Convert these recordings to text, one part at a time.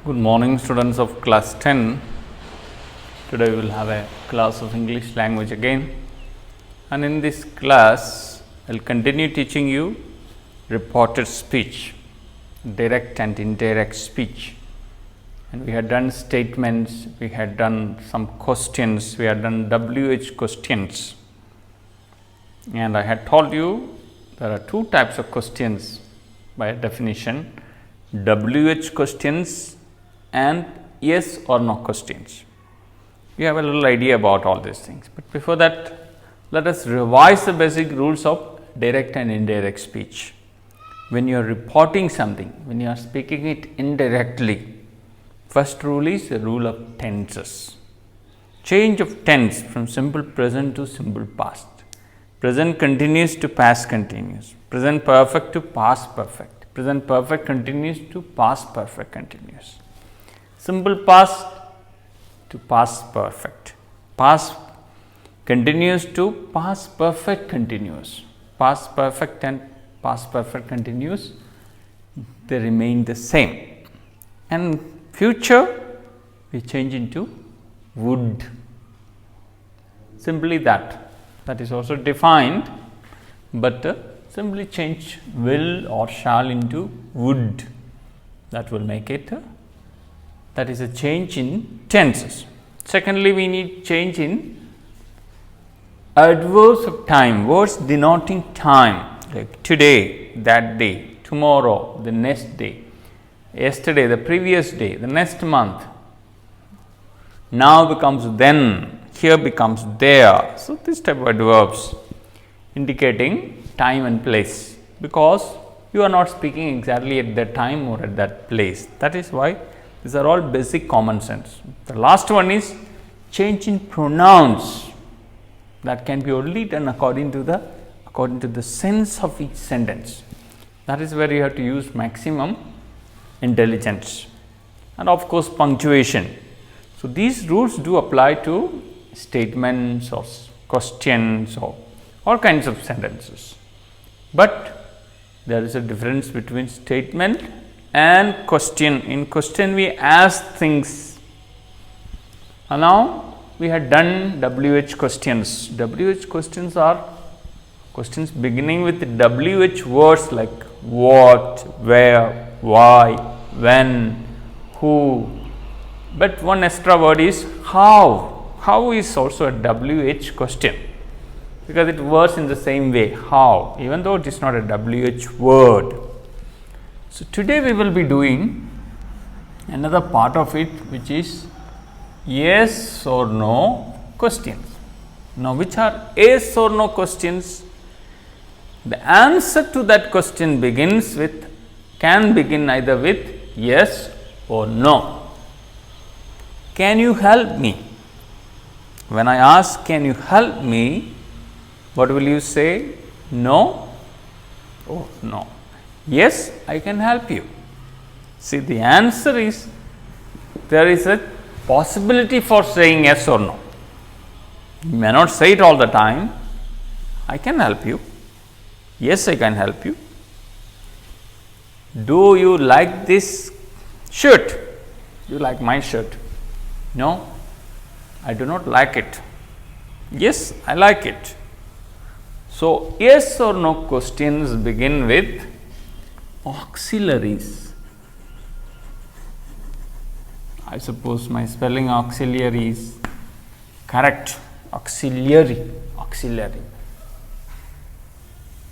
Good morning, students of class 10. Today we will have a class of English language again, and in this class I will continue teaching you reported speech, direct and indirect speech, and we had done statements, we had done some questions, we had done WH questions, and I had told you there are two types of questions by definition: WH questions and yes or no questions. You have a little idea about all these things, but before that, let us revise the basic rules of direct and indirect speech. When you are reporting something, when you are speaking it indirectly, first rule is the rule of tenses. Change of tense from simple present to simple past, present continuous to past continuous, present perfect to past perfect, present perfect continuous to past perfect continuous, simple past to past perfect, past continuous to past perfect continuous, past perfect and past perfect continuous, they remain the same, and future we change into would. Simply that is also defined, but simply change will or shall into would. That will make it that is a change in tenses. Secondly, we need change in adverbs of time, words denoting time, like today, that day, tomorrow, the next day, yesterday, the previous day, the next month. Now becomes then, here becomes there. So, this type of adverbs indicating time and place, because you are not speaking exactly at that time or at that place. That is why these are all basic common sense. The last one is change in pronouns. That can be only done according to the sense of each sentence. That is where you have to use maximum intelligence, and of course punctuation. So, these rules do apply to statements or questions or all kinds of sentences, but there is a difference between statement and question. In question we ask things, and now we had done WH questions. WH questions are questions beginning with WH words like what, where, why, when, who, but one extra word is how. How is also a WH question, because it works in the same way, how, even though it is not a WH word. So, today we will be doing another part of it, which is yes or no questions. Now, which are yes or no questions? The answer to that question can begin either with yes or no. Can you help me? When I ask, can you help me, what will you say? No? Oh, no. Yes, I can help you. See, the answer is, there is a possibility for saying yes or no. You may not say it all the time. I can help you. Yes, I can help you. Do you like this shirt? Do you like my shirt? No, I do not like it. Yes, I like it. So, yes or no questions begin with auxiliaries. I suppose my spelling auxiliary is correct. Auxiliary.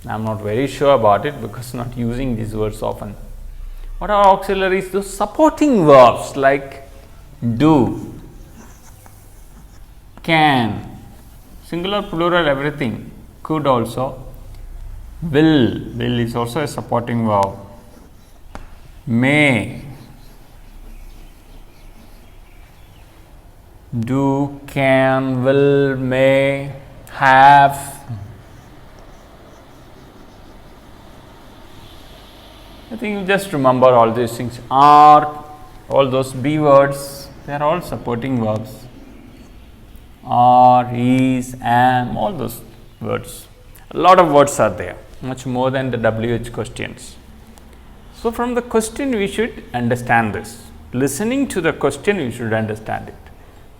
I am not very sure about it, because not using these words often. What are auxiliaries? Those supporting verbs like do, can, singular, plural, everything, could also. Will is also a supporting verb. May, do, can, will, may, have. I think you just remember all these things. Are, all those be words, they are all supporting verbs. Are, is, am, all those words. A lot of words are there, much more than the WH questions. So, from the question we should understand this. listening to the question, you should understand it.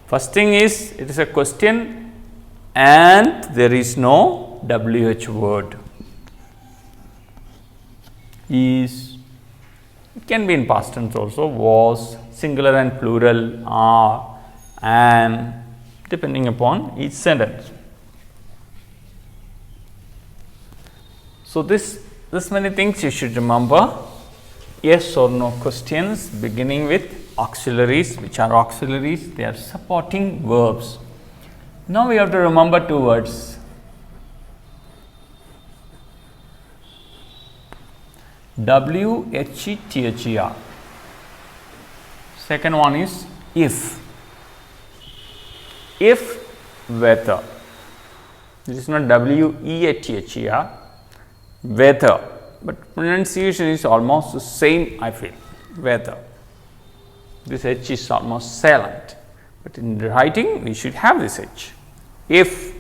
First thing is, it is a question and there is no WH word. Is, it can be in past tense also, was, singular and plural, are, am, depending upon each sentence. So, this many things you should remember. Yes or no questions beginning with auxiliaries. Which are auxiliaries? They are supporting verbs. Now, we have to remember two words. WHETHER. Second one is if. If, whether. This is not WEATHER, whether, but pronunciation is almost the same, I feel, whether. This H is almost silent, but in writing we should have this H. If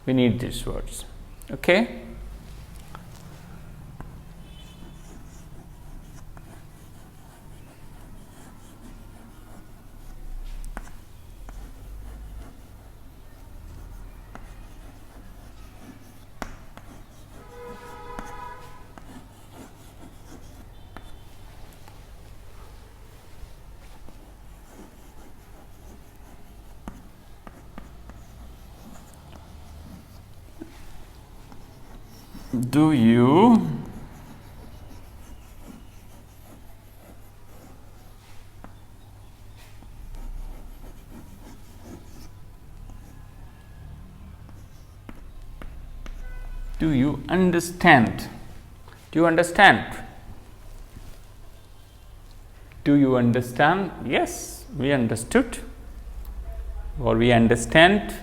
we need these words, okay. Do you understand? Do you understand? Do you understand? Yes, we understood or we understand.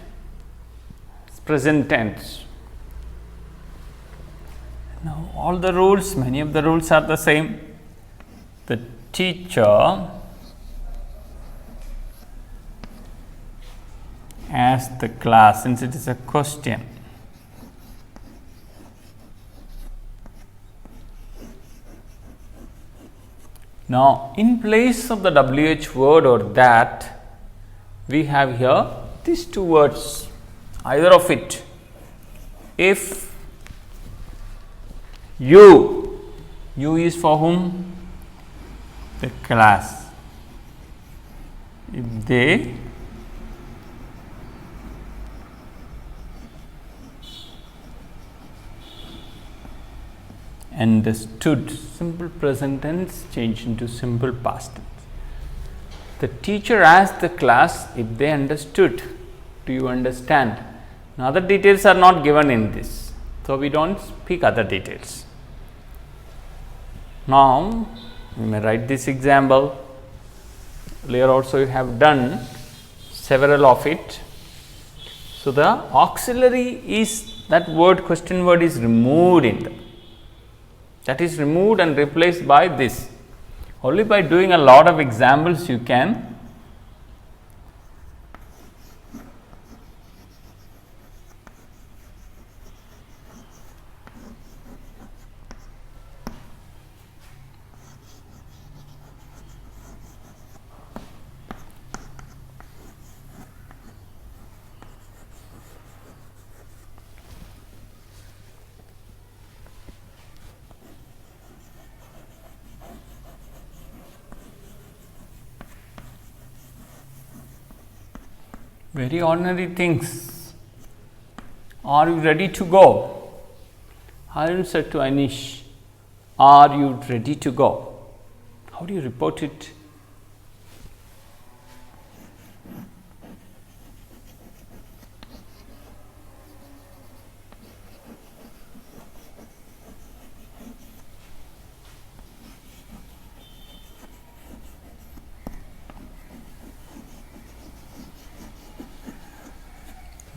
It's present tense. Now, all the rules, many of the rules are the same. The teacher asked the class, since it is a question. Now, in place of the WH word or that, we have here these two words, either of it. If you is for whom? The class. If they understood, simple present tense changed into simple past tense. The teacher asked the class if they understood. Do you understand? Now, other details are not given in this, so we do not speak other details. Now, we may write this example. Earlier also you have done several of it. So, the auxiliary is that word, question word is removed in the, that is removed and replaced by this. Only by doing a lot of examples you can very ordinary things. Are you ready to go? Arun said to Anish, are you ready to go? How do you report it?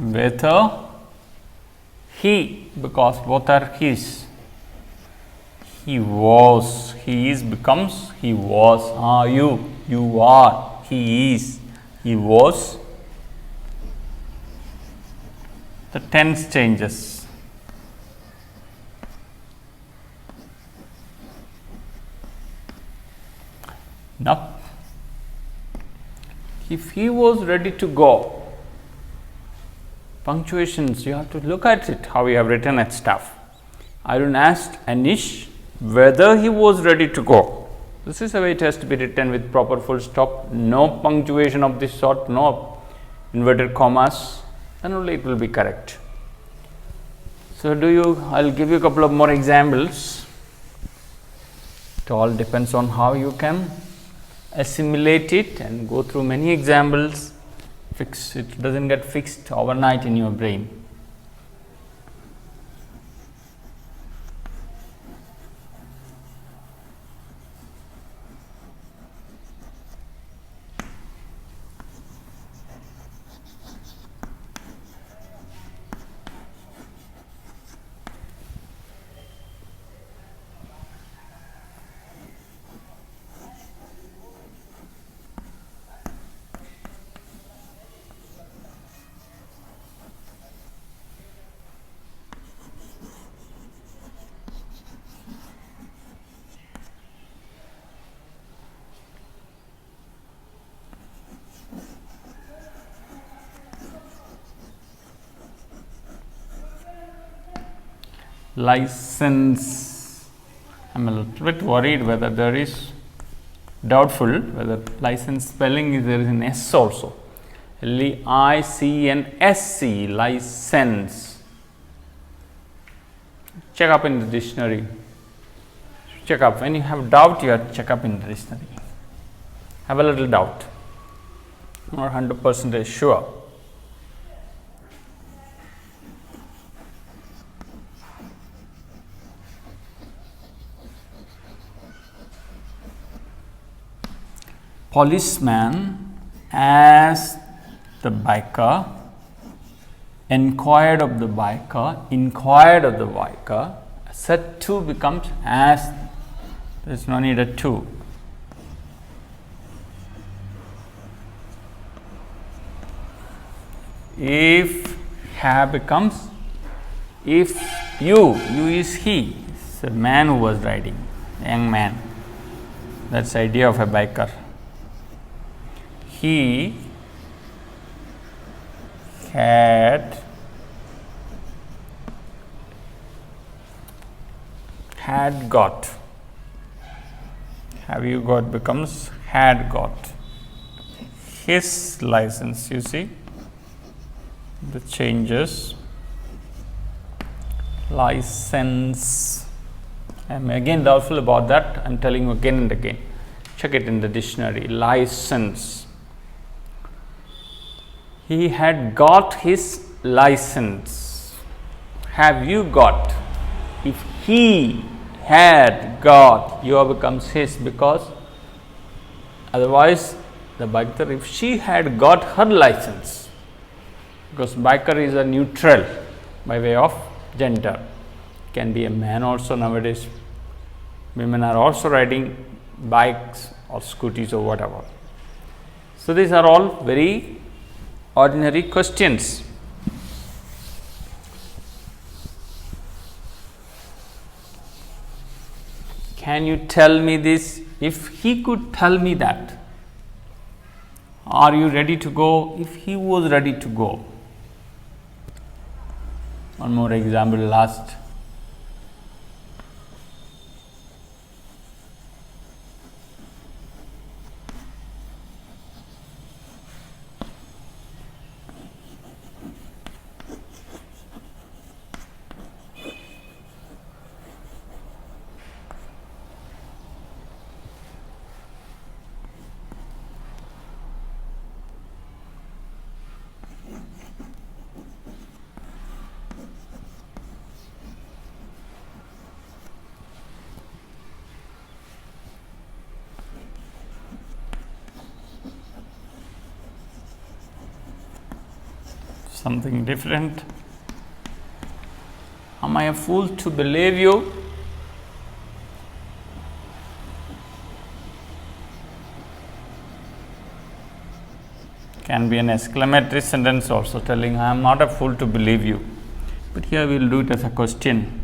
Whether he, because both are his, he was, he is becomes he was. Are you, you are, he is, he was. The tense changes. Now, if he was ready to go, punctuations, you have to look at it, how you have written it stuff. Arun asked Anish whether he was ready to go. This is the way it has to be written, with proper full stop, no punctuation of this sort, no inverted commas, then only it will be correct. So, I will give you a couple of more examples. It all depends on how you can assimilate it and go through many examples. It doesn't get fixed overnight in your brain. License. I am a little bit worried whether there is, doubtful whether license spelling is there is an S also. L-I-C-N-S-C, license. Check up in the dictionary. Check up. When you have doubt, you have to check up in the dictionary. Have a little doubt. Not 100% sure. Policeman asked the biker, inquired of the biker, set to becomes asked. There is no need a to. If have becomes if you is he. It's a man who was riding, a young man. That's the idea of a biker. He had got. Have you got becomes had got his license. You see the changes. License. I am again doubtful about that. I am telling you again and again. Check it in the dictionary. License. He had got his license. Have you got? If he had got, your becomes his, because otherwise the biker, if she had got her license, because biker is a neutral by way of gender, can be a man also nowadays. Women are also riding bikes or scooters or whatever. So, these are all very ordinary questions. Can you tell me this? If he could tell me that, are you ready to go? If he was ready to go. One more example, last. Something different. Am I a fool to believe you? Can be an exclamatory sentence also, telling I am not a fool to believe you. But here we will do it as a question.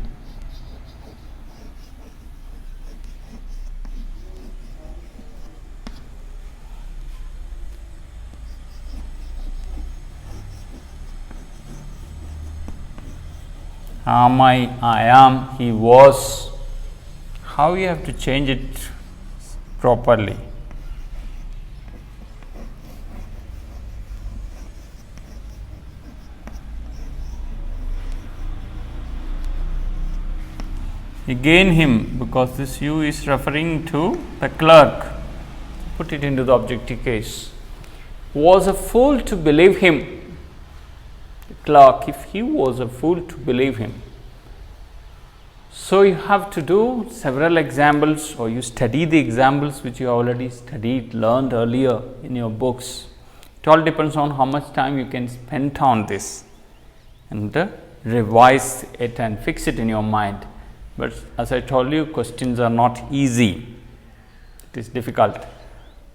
Am I am, he was. How you have to change it properly? Again him, because this you is referring to the clerk. Put it into the objective case. Was a fool to believe him. The clerk, if he was a fool to believe him. So you have to do several examples, or you study the examples which you already studied, learned earlier in your books. It all depends on how much time you can spend on this, and revise it and fix it in your mind. But as I told you, questions are not easy, it is difficult.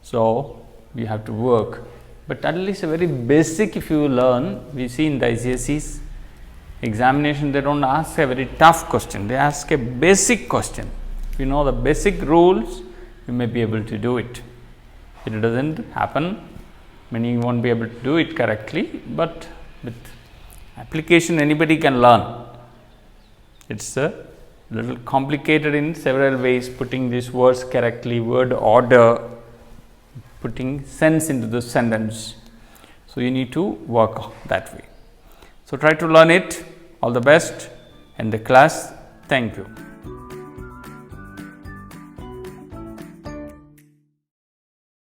So, we have to work, but at least a very basic if you learn. We see in the ICSE's examination, they do not ask a very tough question, they ask a basic question. If you know the basic rules, you may be able to do it. If it does not happen, many will not be able to do it correctly, but with application anybody can learn. It is a little complicated in several ways, putting these words correctly, word order, putting sense into the sentence. So, you need to work that way. So, try to learn it. All the best in the class. Thank you.